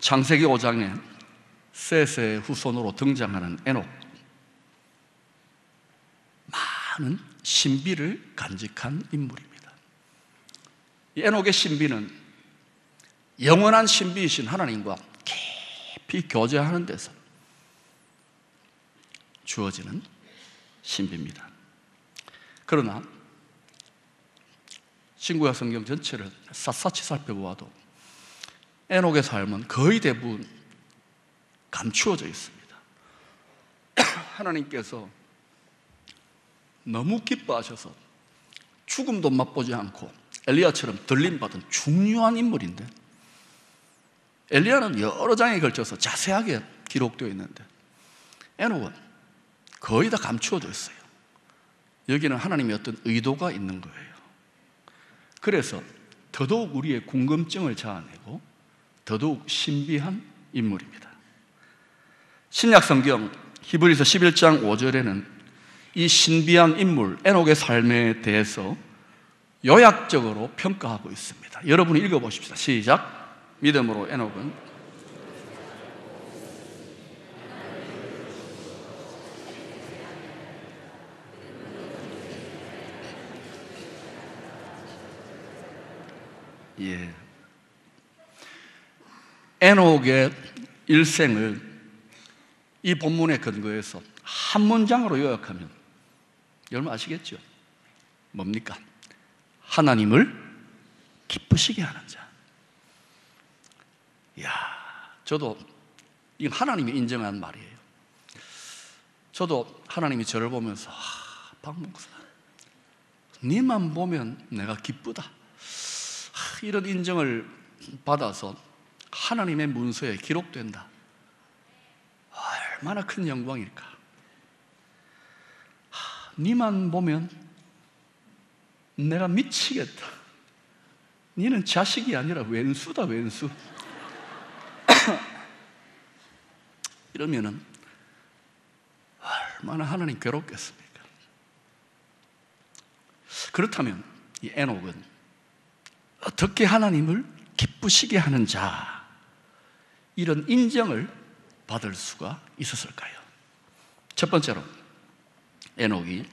창세기 5장에 셋의 후손으로 등장하는 에녹, 많은 신비를 간직한 인물입니다. 이 에녹의 신비는 영원한 신비이신 하나님과 깊이 교제하는 데서 주어지는 신비입니다. 그러나 신구약 성경 전체를 샅샅이 살펴보아도 에녹의 삶은 거의 대부분 감추어져 있습니다. 하나님께서 너무 기뻐하셔서 죽음도 맛보지 않고 엘리야처럼 들림받은 중요한 인물인데, 엘리야는 여러 장에 걸쳐서 자세하게 기록되어 있는데 에녹은 거의 다 감추어져 있어요. 여기는 하나님의 어떤 의도가 있는 거예요. 그래서 더더욱 우리의 궁금증을 자아내고 더더욱 신비한 인물입니다. 신약 성경 히브리서 11장 5절에는 이 신비한 인물 에녹의 삶에 대해서 요약적으로 평가하고 있습니다. 여러분이 읽어보십시다. 시작. 믿음으로 에녹은 에녹의 일생을 이 본문에 근거해서 한 문장으로 요약하면 여러분 아시겠죠? 뭡니까? 하나님을 기쁘시게 하는 자. 이야, 저도 이건 하나님이 인정한 말이에요. 저도 하나님이 저를 보면서 박 목사, 니만 보면 내가 기쁘다, 이런 인정을 받아서 하나님의 문서에 기록된다. 얼마나 큰 영광일까. 니만 보면 내가 미치겠다. 니는 자식이 아니라 왼수다, 왼수. 이러면은 얼마나 하나님 괴롭겠습니까? 그렇다면 이 에녹은 어떻게 하나님을 기쁘시게 하는 자, 이런 인정을 받을 수가 있었을까요? 첫 번째로 에녹이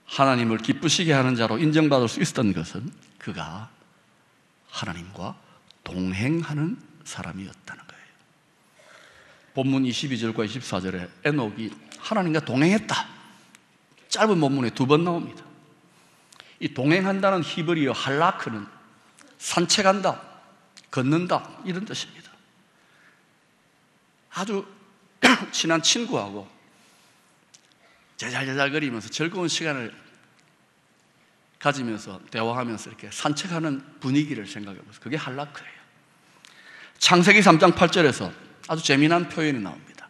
하나님을 기쁘시게 하는 자로 인정받을 수 있었던 것은 그가 하나님과 동행하는 사람이었다는 거예요. 본문 22절과 24절에 에녹이 하나님과 동행했다, 짧은 본문에 2번 나옵니다. 이 동행한다는 히브리어 할라크는 산책한다, 걷는다, 이런 뜻입니다. 아주 친한 친구하고 자잘자잘거리면서 즐거운 시간을 가지면서 대화하면서 이렇게 산책하는 분위기를 생각해 보세요. 그게 할라크예요. 창세기 3장 8절에서 아주 재미난 표현이 나옵니다.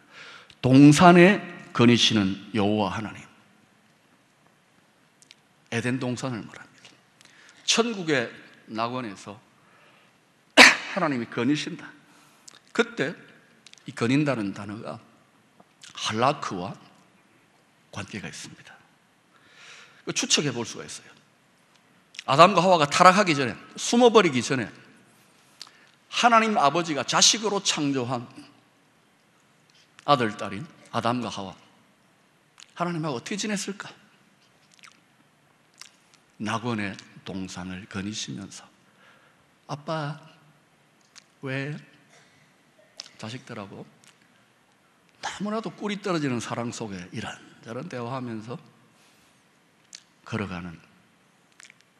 동산에 거니시는 여호와 하나님. 에덴 동산을 말합니다. 천국의 낙원에서 하나님이 거니신다. 그때 이 거닌다는 단어가 할라크와 관계가 있습니다. 추측해 볼 수가 있어요. 아담과 하와가 타락하기 전에, 숨어버리기 전에 하나님 아버지가 자식으로 창조한 아들, 딸인 아담과 하와, 하나님하고 어떻게 지냈을까? 낙원의 동산을 거니시면서 아빠, 왜 자식들하고 너무나도 꿀이 떨어지는 사랑 속에 이런저런 대화하면서 걸어가는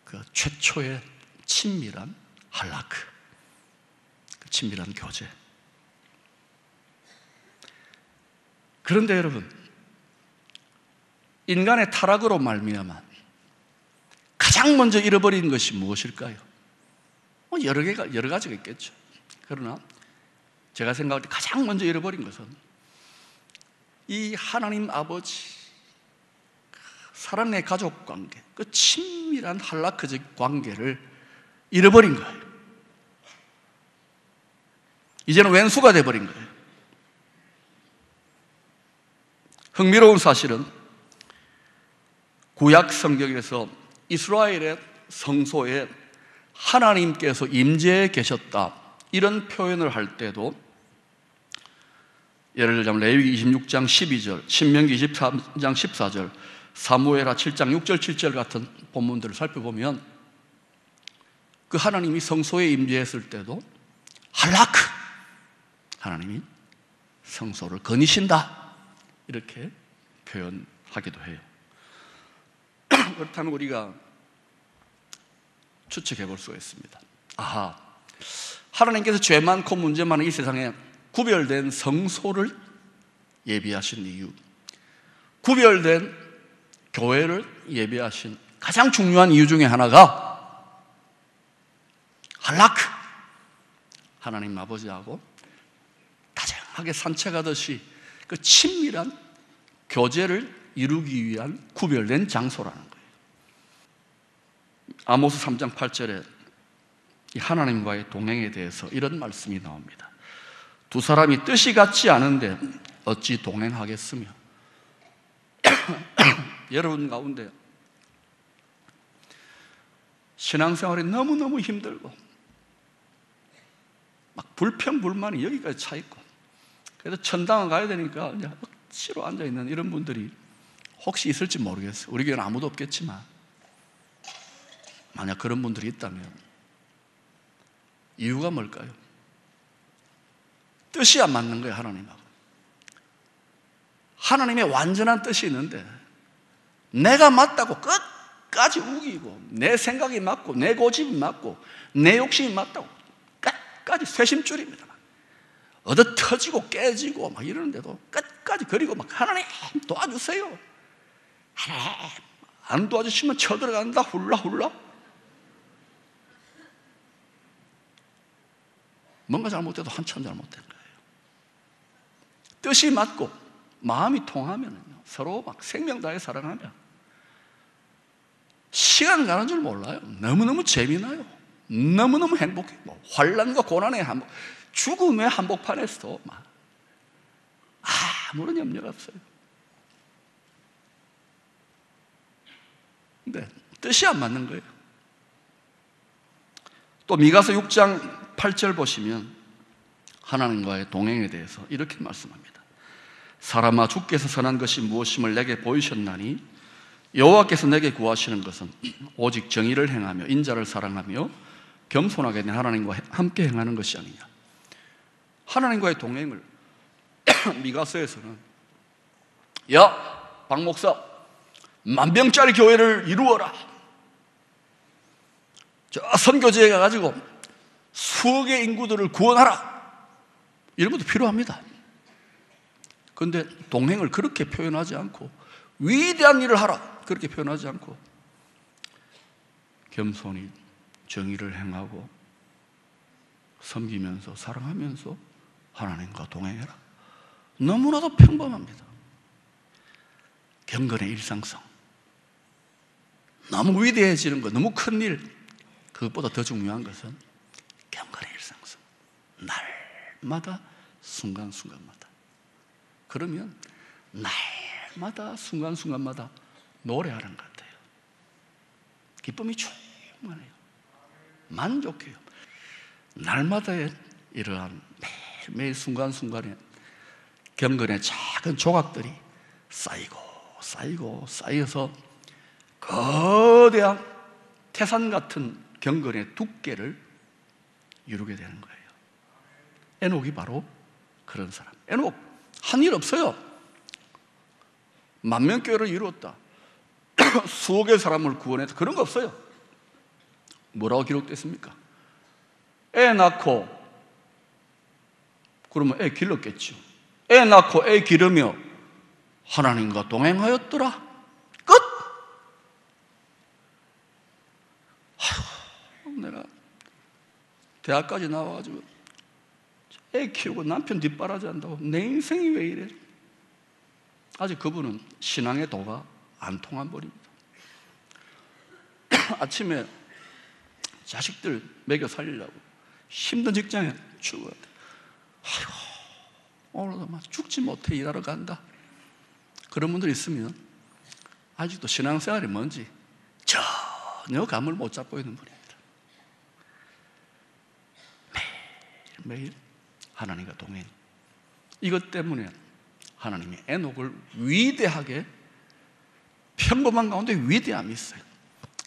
그 최초의 친밀한 할라크, 그 친밀한 교제. 그런데 여러분, 인간의 타락으로 말미암아 가장 먼저 잃어버린 것이 무엇일까요? 여러 가지가 있겠죠. 그러나 제가 생각할 때 가장 먼저 잃어버린 것은 이 하나님 아버지, 사랑의 가족 관계, 그 친밀한 할라크적 관계를 잃어버린 거예요. 이제는 왼수가 돼버린 거예요. 흥미로운 사실은 구약 성경에서 이스라엘의 성소에 하나님께서 임재해 계셨다, 이런 표현을 할 때도 예를 들자면 레위기 26장 12절, 신명기 23장 14절, 사무엘하 7장 6절 7절 같은 본문들을 살펴보면 그 하나님이 성소에 임재했을 때도 할라크, 하나님이 성소를 거니신다, 이렇게 표현하기도 해요. 그렇다면 우리가 추측해 볼 수가 있습니다. 아하, 하나님께서 죄 많고 문제 많은 이 세상에 구별된 성소를 예비하신 이유, 구별된 교회를 예비하신 가장 중요한 이유 중에 하나가 할라크, 하나님 아버지하고 다정하게 산책하듯이 그 친밀한 교제를 이루기 위한 구별된 장소라는 거예요. 아모스 3장 8절에 이 하나님과의 동행에 대해서 이런 말씀이 나옵니다. 두 사람이 뜻이 같지 않은데 어찌 동행하겠으며. 여러분 가운데 신앙생활이 너무너무 힘들고 막 불평불만이 여기까지 차 있고, 그래서 천당을 가야 되니까 그냥 억지로 앉아있는 이런 분들이 혹시 있을지 모르겠어요. 우리 교회는 아무도 없겠지만 만약 그런 분들이 있다면 이유가 뭘까요? 뜻이 안 맞는 거예요. 하나님하고. 하나님의 완전한 뜻이 있는데 내가 맞다고 끝까지 우기고, 내 생각이 맞고, 내 고집이 맞고, 내 욕심이 맞다고 끝까지 쇄심줄입니다. 얻어 터지고 깨지고 막 이러는데도 끝까지, 그리고 막 하나님 도와주세요, 하나님 안 도와주시면 쳐들어간다, 훌라훌라. 뭔가 잘못돼도 한참 잘못된 거예요. 뜻이 맞고 마음이 통하면 서로 막 생명 다해 사랑하면 시간 가는 줄 몰라요. 너무너무 재미나요. 너무너무 행복해요. 뭐 환난과 고난의 한복, 죽음의 한복판에서도 막 아무런 염려가 없어요. 근데 뜻이 안 맞는 거예요. 또 미가서 6장 8절 보시면 하나님과의 동행에 대해서 이렇게 말씀합니다. 사람아, 주께서 선한 것이 무엇임을 내게 보이셨나니 여호와께서 내게 구하시는 것은 오직 정의를 행하며 인자를 사랑하며 겸손하게 된 하나님과 함께 행하는 것이 아니냐. 하나님과의 동행을 미가서에서는 야, 박 목사, 만병짜리 교회를 이루어라, 저 선교지에 가가지고 수억의 인구들을 구원하라, 이런 것도 필요합니다. 그런데 동행을 그렇게 표현하지 않고 위대한 일을 하라 그렇게 표현하지 않고 겸손히 정의를 행하고 섬기면서 사랑하면서 하나님과 동행해라. 너무나도 평범합니다. 경건의 일상성, 너무 위대해지는 것, 너무 큰 일, 그것보다 더 중요한 것은 경건의 일상성, 날마다 순간순간마다. 그러면 날마다 순간순간마다 노래하는 것 같아요. 기쁨이 충만해요. 만족해요. 날마다의 이러한 매일매일 순간순간에 경건의 작은 조각들이 쌓이고 쌓여서 거대한 태산 같은 경건의 두께를 이루게 되는 거예요. 에녹이 바로 그런 사람. 에녹 한 일 없어요. 만명교회를 이루었다, 수억의 사람을 구원했다, 그런 거 없어요. 뭐라고 기록됐습니까? 애 낳고, 그러면 애 길렀겠죠. 애 낳고 애 기르며 하나님과 동행하였더라. 끝! 아휴, 내가 대학까지 나와가지고 애 키우고 남편 뒷바라지 한다고 내 인생이 왜 이래? 아직 그분은 신앙의 도가 안 통한 분입니다. 아침에 자식들 먹여 살리려고 힘든 직장에 출근하는데, 아이고 오늘도 막 죽지 못해 일하러 간다, 그런 분들 있으면 아직도 신앙생활이 뭔지 전혀 감을 못 잡고 있는 분입니다. 매일매일 하나님과 동행, 이것 때문에 하나님이 에녹을 위대하게, 평범한 가운데 위대함이 있어요.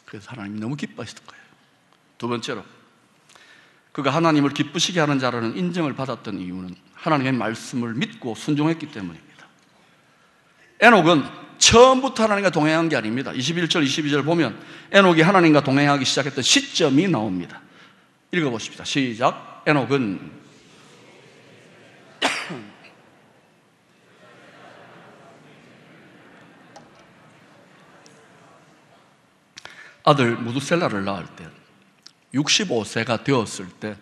그래서 하나님이 너무 기뻐하셨던 거예요. 두 번째로, 그가 하나님을 기쁘시게 하는 자라는 인정을 받았던 이유는 하나님의 말씀을 믿고 순종했기 때문입니다. 에녹은 처음부터 하나님과 동행한 게 아닙니다. 21절, 22절 보면 에녹이 하나님과 동행하기 시작했던 시점이 나옵니다. 읽어보십시다. 시작. 에녹은 아들 무두셀라를 낳을 때 65세가 되었을 때,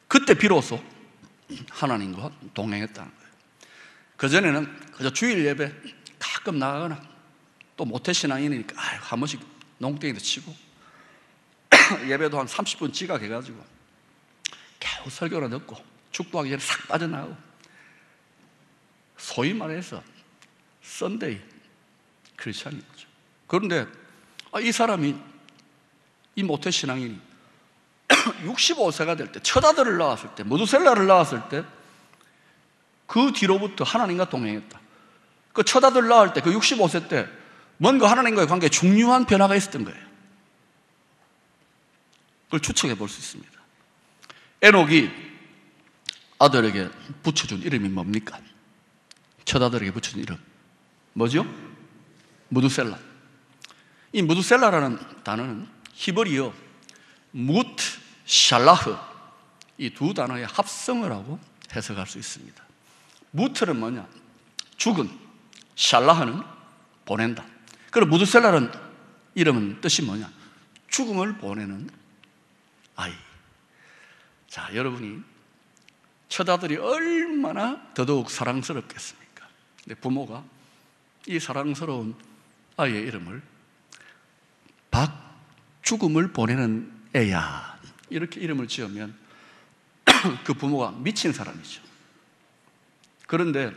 그때 비로소 하나님과 동행했다는 거예요. 그전에는 그저 주일 예배 가끔 나가거나, 또 모태신앙인이니까 한 번씩 농땡이도 치고 예배도 한 30분 지각해가지고 겨우 설교나 듣고 축도하기 전에 싹 빠져나가고, 소위 말해서 썬데이 크리스찬인 거죠. 그런데 이 사람이, 이 모태신앙인이 65세가 될 때, 첫 아들을 낳았을 때, 무두셀라를 낳았을 때, 그 뒤로부터 하나님과 동행했다. 그 첫 아들 낳을 때, 그 65세 때 뭔가 하나님과의 관계에 중요한 변화가 있었던 거예요. 그걸 추측해 볼 수 있습니다. 에녹이 아들에게 붙여준 이름이 뭡니까? 첫 아들에게 붙여준 이름 뭐죠? 무두셀라. 이 무두셀라라는 단어는 히브리어 무트, 샬라흐, 이 두 단어의 합성을 하고 해석할 수 있습니다. 무트는 뭐냐? 죽은, 샬라흐는 보낸다. 그리고 무두셀라는 이름은 뜻이 뭐냐? 죽음을 보내는 아이. 자, 여러분이 첫 아들이 얼마나 더더욱 사랑스럽겠습니까? 근데 부모가 이 사랑스러운 아이의 이름을 죽음을 보내는 애야, 이렇게 이름을 지으면 그 부모가 미친 사람이죠. 그런데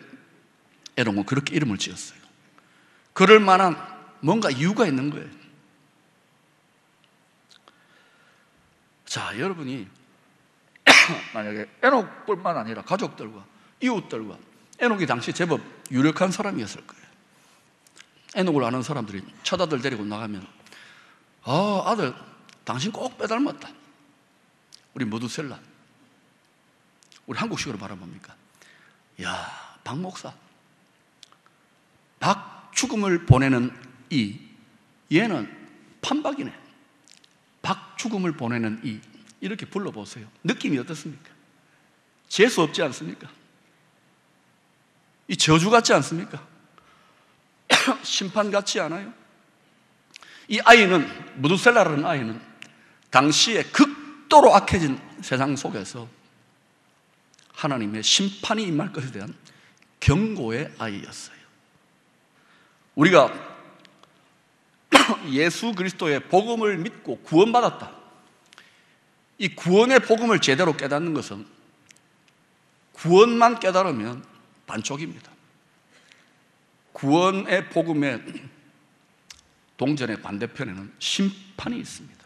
에녹은 그렇게 이름을 지었어요. 그럴 만한 뭔가 이유가 있는 거예요. 자, 여러분이 만약에 에녹뿐만 아니라 가족들과 이웃들과, 에녹이 당시 제법 유력한 사람이었을 거예요. 에녹을 아는 사람들이 첫 아들 데리고 나가면, 아들 당신 꼭 빼닮았다. 우리 무두셀라. 우리 한국식으로 말하면 뭡니까? 야, 박 목사, 박 죽음을 보내는 얘는 판박이네. 박 죽음을 보내는 이렇게 불러보세요. 느낌이 어떻습니까? 재수 없지 않습니까? 이 저주 같지 않습니까? 심판 같지 않아요? 이 아이는, 무두셀라라는 아이는 당시에 극도로 악해진 세상 속에서 하나님의 심판이 임할 것에 대한 경고의 아이였어요. 우리가 예수 그리스도의 복음을 믿고 구원받았다. 이 구원의 복음을 제대로 깨닫는 것은, 구원만 깨달으면 반쪽입니다. 구원의 복음의 동전의 반대편에는 심판이 있습니다.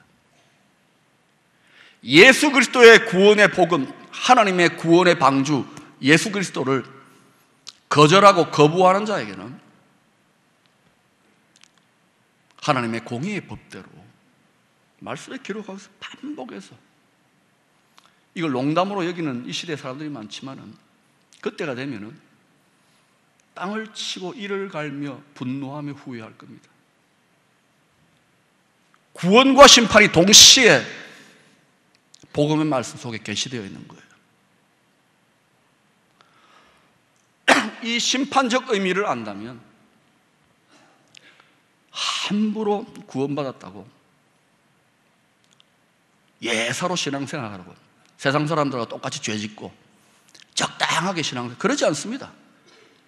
예수 그리스도의 구원의 복음, 하나님의 구원의 방주 예수 그리스도를 거절하고 거부하는 자에게는 하나님의 공의의 법대로 말씀에 기록하고 반복해서, 이걸 농담으로 여기는 이 시대 사람들이 많지만은 그때가 되면은 땅을 치고 이를 갈며 분노하며 후회할 겁니다. 구원과 심판이 동시에 복음의 말씀 속에 계시되어 있는 거예요. 이 심판적 의미를 안다면 함부로 구원받았다고 예사로 신앙생활하고 세상 사람들과 똑같이 죄짓고 적당하게 신앙생활, 그러지 않습니다.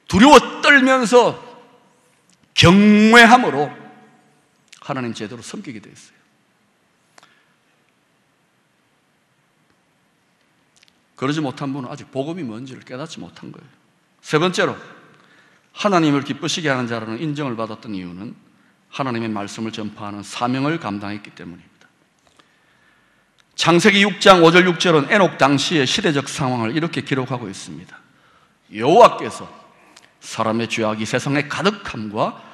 두려워 떨면서 경외함으로 하나님 제대로 섬기게 되어 있어요. 그러지 못한 분은 아직 복음이 뭔지를 깨닫지 못한 거예요. 세 번째로, 하나님을 기쁘시게 하는 자라는 인정을 받았던 이유는 하나님의 말씀을 전파하는 사명을 감당했기 때문입니다. 창세기 6장 5절 6절은 에녹 당시의 시대적 상황을 이렇게 기록하고 있습니다. 여호와께서 사람의 죄악이 세상에 가득함과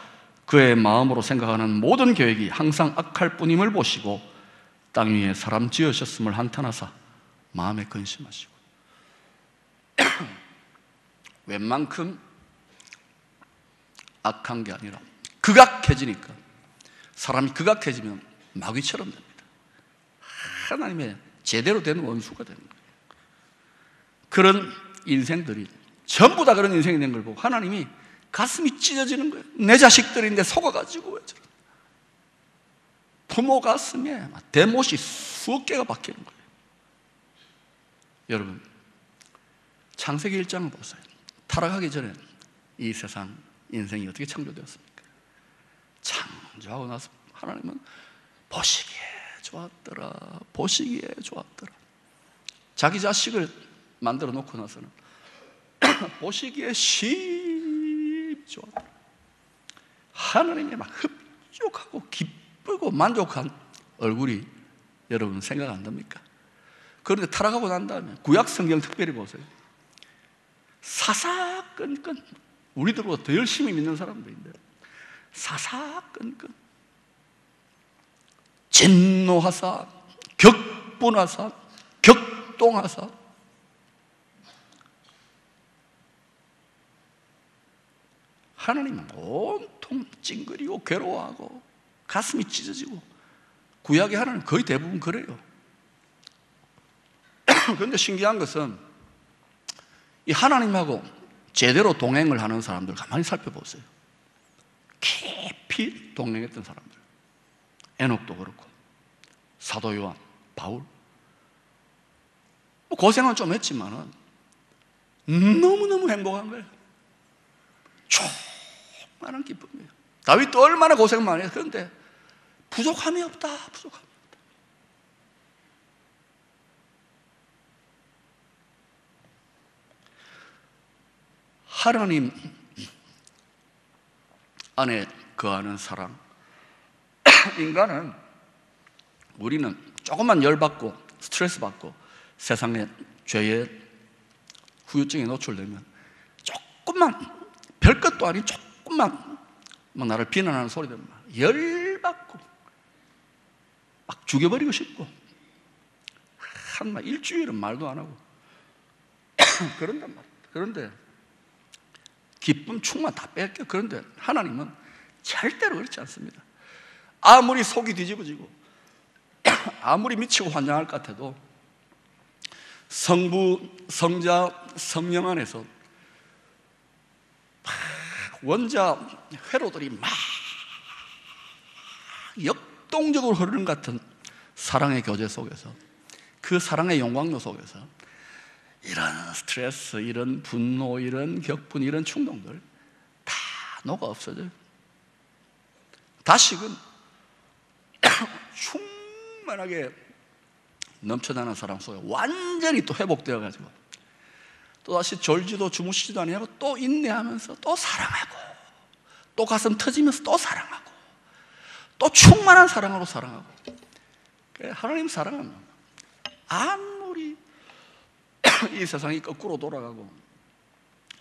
그의 마음으로 생각하는 모든 계획이 항상 악할 뿐임을 보시고 땅 위에 사람 지으셨음을 한탄하사 마음에 근심하시고. 웬만큼 악한 게 아니라 극악해지니까, 사람이 극악해지면 마귀처럼 됩니다. 하나님의 제대로 된 원수가 되는 거예요. 그런 인생들이 전부 다 그런 인생이 된 걸 보고 하나님이 가슴이 찢어지는 거예요. 내 자식들인데 속아가지고 왜 저래. 부모 가슴에 대못이 수억 개가 박히는 거예요. 여러분, 창세기 1장을 보세요. 타락하기 전에 이 세상 인생이 어떻게 창조되었습니까? 창조하고 나서 하나님은 보시기에 좋았더라, 보시기에 좋았더라. 자기 자식을 만들어 놓고 나서는 보시기에 심 좋았더라. 하나님이 막 흡족하고 기쁘고 만족한 얼굴이 여러분 생각 안 됩니까? 그런데 타락하고 난 다음에 구약 성경 특별히 보세요. 사사건건, 우리들보다 더 열심히 믿는 사람들인데 사사건건 진노하사, 격분하사, 격동하사, 하나님은 온통 찡그리고 괴로워하고 가슴이 찢어지고. 구약의 하나님 거의 대부분 그래요. 그런데 신기한 것은 이 하나님하고 제대로 동행을 하는 사람들 가만히 살펴보세요. 깊이 동행했던 사람들, 에녹도 그렇고 사도 요한, 바울, 고생은 좀 했지만은 너무너무 행복한 거예요. 충만한 기쁨이에요. 다윗도 얼마나 고생 많이 했어요. 그런데 부족함이 없다, 부족함이 없다. 하나님 안에 거하는 사랑. 인간은, 우리는 조금만 열받고 스트레스 받고 세상의 죄의 후유증에 노출되면 조금만, 별것도 아닌 조금만 막 나를 비난하는 소리 들으면 열받고 막 죽여버리고 싶고, 한 일주일은 말도 안 하고 그런단 말이에요. 그런데 기쁨, 충만 다 뺏겨. 그런데 하나님은 절대로 그렇지 않습니다. 아무리 속이 뒤집어지고 아무리 미치고 환장할 것 같아도 성부, 성자, 성령 안에서 원자 회로들이 막 역동적으로 흐르는 것 같은 사랑의 교제 속에서, 그 사랑의 영광로 속에서 이런 스트레스, 이런 분노, 이런 격분, 이런 충동들 다 녹아 없어져요. 다시금 충만하게 넘쳐나는 사랑 속에 완전히 또 회복되어 가지고 또다시 졸지도 주무시지도 아니하고 또 인내하면서 또 사랑하고 또 가슴 터지면서 또 사랑하고 또 충만한 사랑으로 사랑하고. 하나님 사랑은 아무리 이 세상이 거꾸로 돌아가고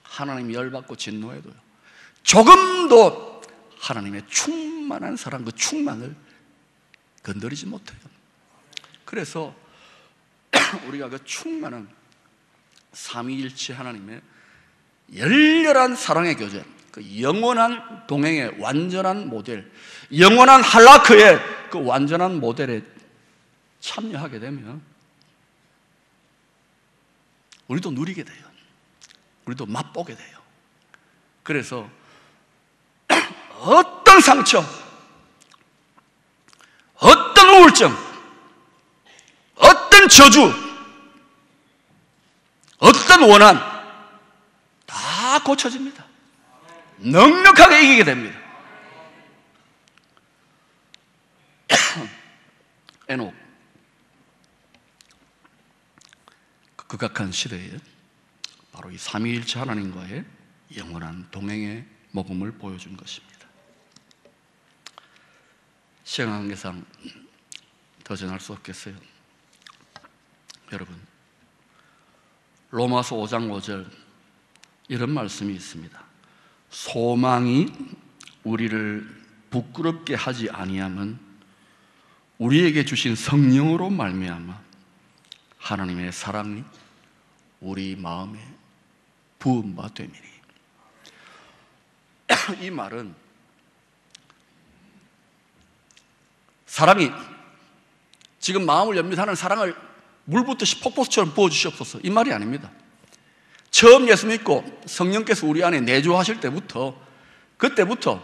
하나님이 열받고 진노해도요, 조금도 하나님의 충만한 사랑, 그 충만을 건드리지 못해요. 그래서 우리가 그 충만한 삼위일체 하나님의 열렬한 사랑의 교제, 그 영원한 동행의 완전한 모델, 영원한 할라크의 그 완전한 모델에 참여하게 되면 우리도 누리게 돼요. 우리도 맛보게 돼요. 그래서 어떤 상처, 어떤 우울증, 어떤 저주, 어떤 원한 다 고쳐집니다. 넉넉하게 이기게 됩니다. 에녹, 그 극악한 시대에 바로 이 삼위일체 하나님과의 영원한 동행의 모범을 보여준 것입니다. 시간 관계상 더 전할 수 없겠어요. 여러분, 로마서 5장 5절 이런 말씀이 있습니다. 소망이 우리를 부끄럽게 하지 아니함은 우리에게 주신 성령으로 말미암아 하나님의 사랑이 우리 마음에 부은 바 됨이니. 이 말은 사랑이 지금 마음을 연민하는 사랑을 물붓듯이 폭포수처럼 부어주시옵소서, 이 말이 아닙니다. 처음 예수 믿고 성령께서 우리 안에 내주하실 때부터, 그때부터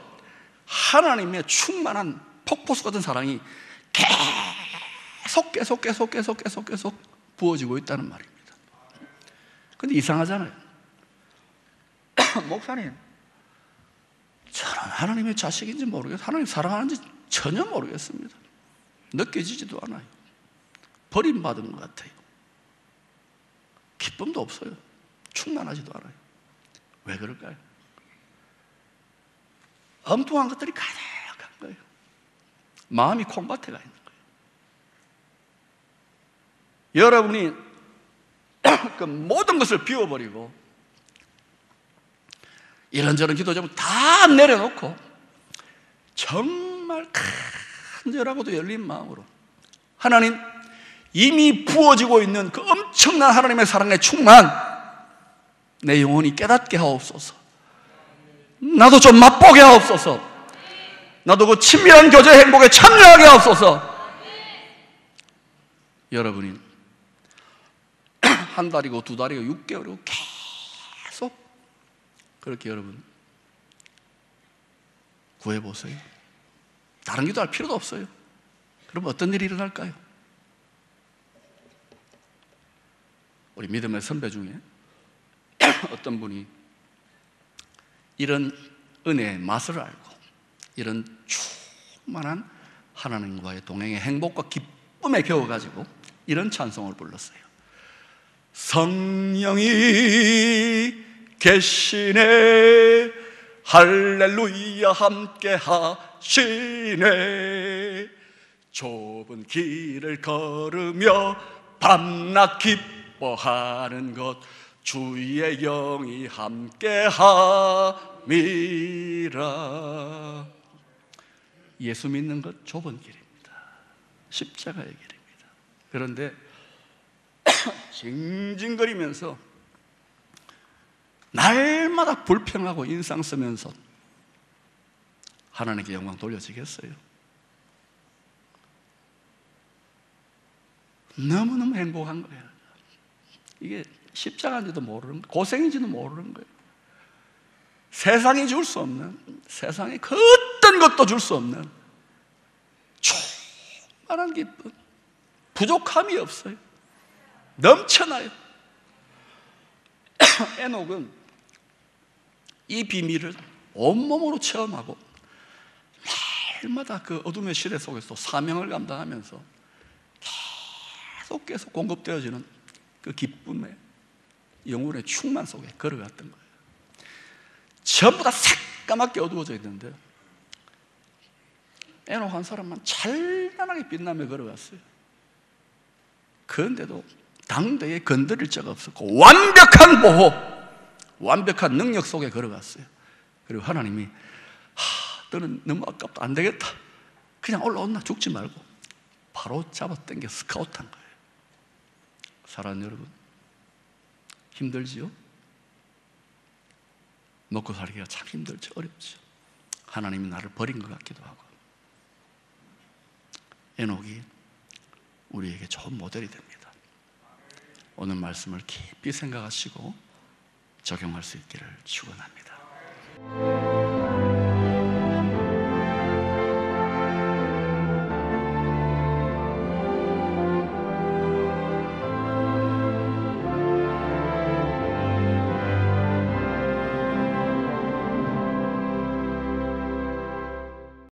하나님의 충만한 폭포수 같은 사랑이 계속 부어지고 있다는 말입니다. 근데 이상하잖아요. 목사님, 저는 하나님의 자식인지 모르겠어요. 하나님 사랑하는지 전혀 모르겠습니다. 느껴지지도 않아요. 버림받은 것 같아요. 기쁨도 없어요. 충만하지도 않아요. 왜 그럴까요? 엉뚱한 것들이 가득한 거예요. 마음이 콩밭에 가 있는 거예요. 여러분이 그 모든 것을 비워버리고 이런저런 기도 제목 다 내려놓고 정말 간절하고도 열린 마음으로 하나님, 이미 부어지고 있는 그 엄청난 하나님의 사랑의 충만 내 영혼이 깨닫게 하옵소서. 나도 좀 맛보게 하옵소서. 나도 그 친밀한 교제 행복에 참여하게 하옵소서. 여러분이 한 달이고 두 달이고 6개월이고 계속 그렇게 여러분 구해보세요. 다른 기도할 필요도 없어요. 그럼 어떤 일이 일어날까요? 우리 믿음의 선배 중에 어떤 분이 이런 은혜의 맛을 알고 이런 충만한 하나님과의 동행의 행복과 기쁨에 겨워가지고 이런 찬송을 불렀어요. 성령이 계시네, 할렐루야 함께 하시네, 좁은 길을 걸으며 밤낮 기뻐하는 것 주의 영이 함께 함이라. 예수 믿는 것 좁은 길입니다. 십자가의 길입니다. 그런데 징징거리면서 날마다 불평하고 인상 쓰면서 하나님께 영광 돌려지겠어요? 너무너무 행복한 거예요. 이게 십자가인지도 모르는 거예요. 고생인지도 모르는 거예요. 세상이 줄 수 없는, 세상에 그 어떤 것도 줄 수 없는 충만한 기쁨, 부족함이 없어요. 넘쳐나요. 에녹은 이 비밀을 온몸으로 체험하고 날마다 그 어둠의 시대 속에서 사명을 감당하면서 계속 공급되어지는 그 기쁨의 영혼의 충만 속에 걸어갔던 거예요. 전부 다 새까맣게 어두워져 있는데 에녹 한 사람만 찬란하게 빛나며 걸어갔어요. 그런데도 당대에 건드릴 자가 없었고 완벽한 보호, 완벽한 능력 속에 걸어갔어요. 그리고 하나님이 너는 너무 아깝다, 안 되겠다, 그냥 올라온나, 죽지 말고 바로 잡아 당겨 스카웃한 거예요. 사랑하는 여러분, 힘들지요? 먹고 살기가 참 힘들죠. 어렵죠. 하나님이 나를 버린 것 같기도 하고. 에녹이 우리에게 좋은 모델이 됩니다. 오늘 말씀을 깊이 생각하시고 적용할 수 있기를 축원합니다.